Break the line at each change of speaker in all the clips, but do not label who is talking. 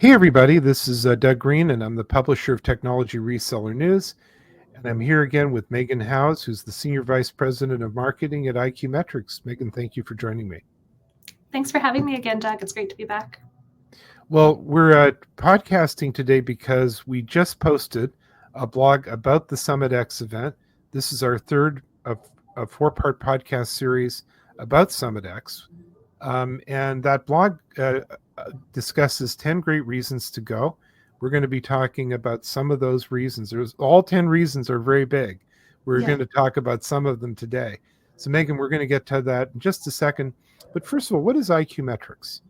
Hey, everybody, this is Doug Green, and I'm the publisher of Technology Reseller News. And I'm here again with Megan Howes, who's the Senior Vice President of Marketing at iQmetrix. Megan, thank you for joining me.
Thanks for having me again, Doug. It's great to be back.
Well, we're podcasting today because we just posted a blog about the SummitX event. This is our third of a four-part podcast series about SummitX. And that blog discusses 10 great reasons to go. We're going to be talking about some of those reasons. All 10 reasons are very big. We're going to talk about some of them today. So, Megan, we're going to get to that in just a second. But first of all, what is iQmetrix?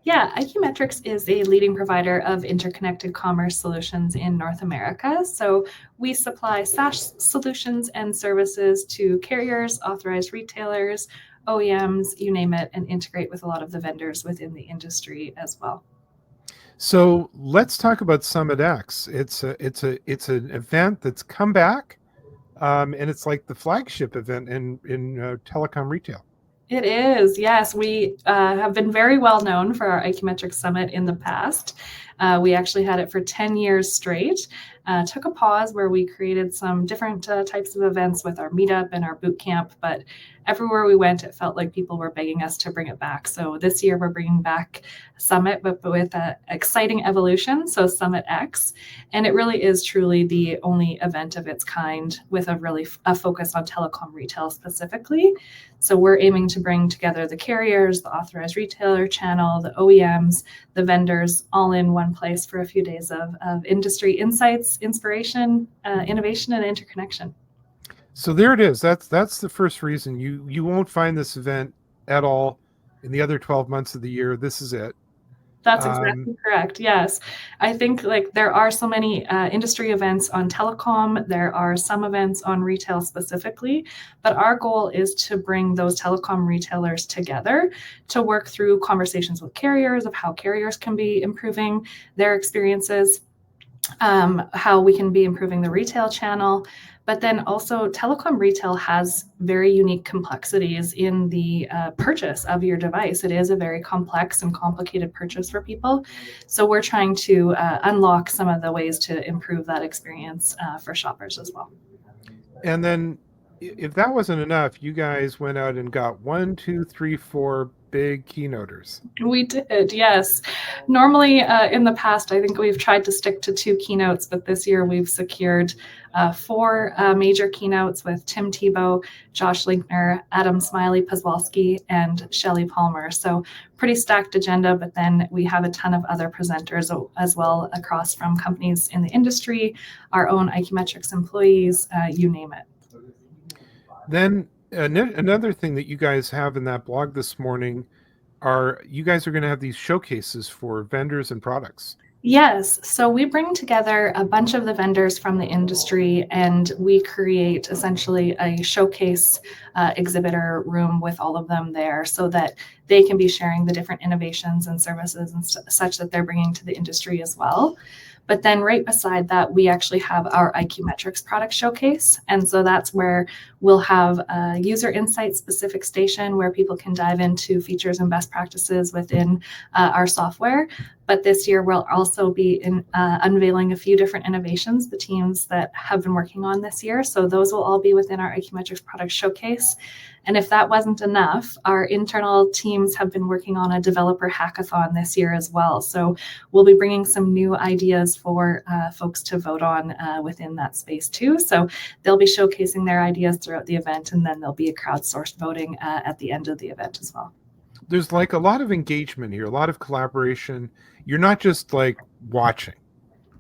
Yeah, iQmetrix is a leading provider of interconnected commerce solutions in North America. So we supply SaaS solutions and services to carriers, authorized retailers, OEMs, you name it, and integrate with a lot of the vendors within the industry as well.
So let's talk about SummitX. It's an event that's come back, and it's like the flagship event in telecom retail.
It is, yes. We have been very well known for our iQmetrix Summit in the past. We actually had it for 10 years straight. Took a pause where we created some different types of events with our meetup and our boot camp, but everywhere we went, it felt like people were begging us to bring it back. So this year we're bringing back Summit, but with an exciting evolution, so SummitX. And it really is truly the only event of its kind with a focus on telecom retail specifically. So we're aiming to bring together the carriers, the authorized retailer channel, the OEMs, the vendors, all in one place for a few days of industry insights, inspiration, innovation, and interconnection.
So there it is. That's the first reason. You won't find this event at all in the other 12 months of the year. This is it.
That's exactly correct. Yes. I think there are so many industry events on telecom. There are some events on retail specifically, but our goal is to bring those telecom retailers together to work through conversations with carriers of how carriers can be improving their experiences, how we can be improving the retail channel. But then also telecom retail has very unique complexities in the purchase of your device. It is a very complex and complicated purchase for people. So we're trying to unlock some of the ways to improve that experience for shoppers as well.
And then if that wasn't enough, you guys went out and got 1, 2, 3, 4 big keynoters.
We did, yes. Normally in the past, I think we've tried to stick to 2 keynotes, but this year we've secured 4 major keynotes with Tim Tebow, Josh Linkner, Adam Smiley-Pozwalski, and Shelley Palmer. So pretty stacked agenda, but then we have a ton of other presenters as well across from companies in the industry, our own iQmetrix employees, you name it.
Then another thing that you guys have in that blog this morning you guys are going to have these showcases for vendors and products.
Yes. So we bring together a bunch of the vendors from the industry and we create essentially a showcase exhibitor room with all of them there so that they can be sharing the different innovations and services and such that they're bringing to the industry as well. But then right beside that, we actually have our iQmetrix product showcase. And so that's where we'll have a user insight specific station where people can dive into features and best practices within our software. But this year, we'll also be unveiling a few different innovations, the teams that have been working on this year. So those will all be within our iQmetrix product showcase. And if that wasn't enough, our internal teams have been working on a developer hackathon this year as well. So we'll be bringing some new ideas for folks to vote on within that space too. So they'll be showcasing their ideas throughout the event, and then there'll be a crowdsourced voting at the end of the event as well.
There's like a lot of engagement here, a lot of collaboration. You're not just like watching.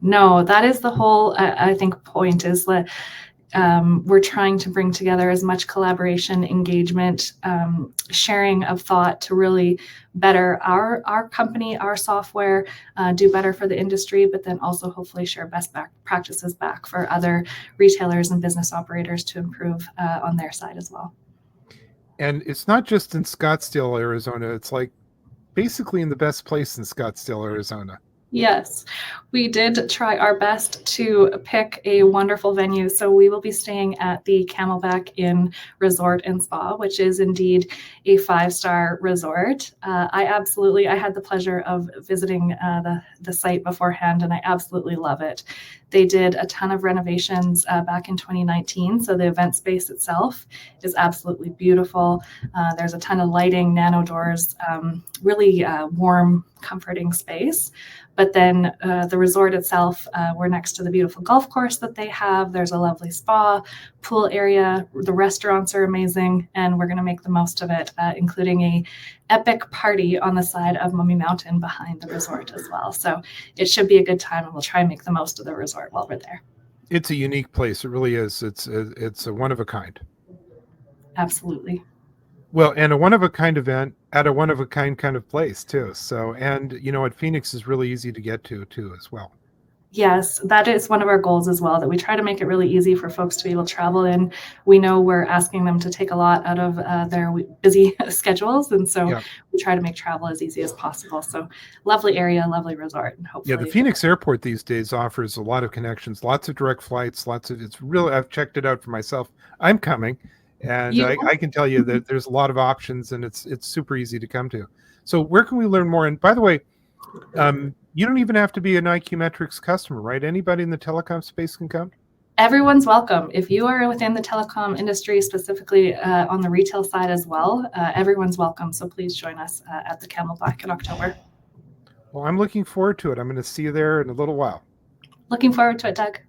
No, that is the whole, I think, point is that we're trying to bring together as much collaboration, engagement, sharing of thought to really better our company, our software, do better for the industry, but then also hopefully share best practices back for other retailers and business operators to improve on their side as well.
And it's not just in Scottsdale, Arizona. It's like basically in the best place in Scottsdale, Arizona.
Yes, we did try our best to pick a wonderful venue. So we will be staying at the Camelback Inn Resort and Spa, which is indeed a 5-star resort. I had the pleasure of visiting the site beforehand, and I absolutely love it. They did a ton of renovations back in 2019, so the event space itself is absolutely beautiful. There's a ton of lighting, nano doors, really warm, comforting space. But then the resort itself, we're next to the beautiful golf course that they have. There's a lovely spa, pool area. The restaurants are amazing, and we're going to make the most of it, including a epic party on the side of Mummy Mountain behind the resort as well. So it should be a good time, and we'll try and make the most of the resort while we're there.
It's a unique place. It really is. It's a one of a kind.
Absolutely.
Well, and a one-of-a-kind event at a one-of-a-kind kind of place, too. So, and, at Phoenix is really easy to get to, too, as well.
Yes, that is one of our goals as well, that we try to make it really easy for folks to be able to travel in. We know we're asking them to take a lot out of their busy schedules, and so we try to make travel as easy as possible. So lovely area, lovely resort, and hopefully.
Yeah, the Phoenix airport these days offers a lot of connections, lots of direct flights, I've checked it out for myself. I'm coming. And I can tell you that there's a lot of options, and it's super easy to come to. So where can we learn more? And by the way, you don't even have to be an iQmetrix customer, right? Anybody in the telecom space can come?
Everyone's welcome. If you are within the telecom industry, specifically on the retail side as well, everyone's welcome. So please join us at the Camelback in October.
Well, I'm looking forward to it. I'm going to see you there in a little while.
Looking forward to it, Doug.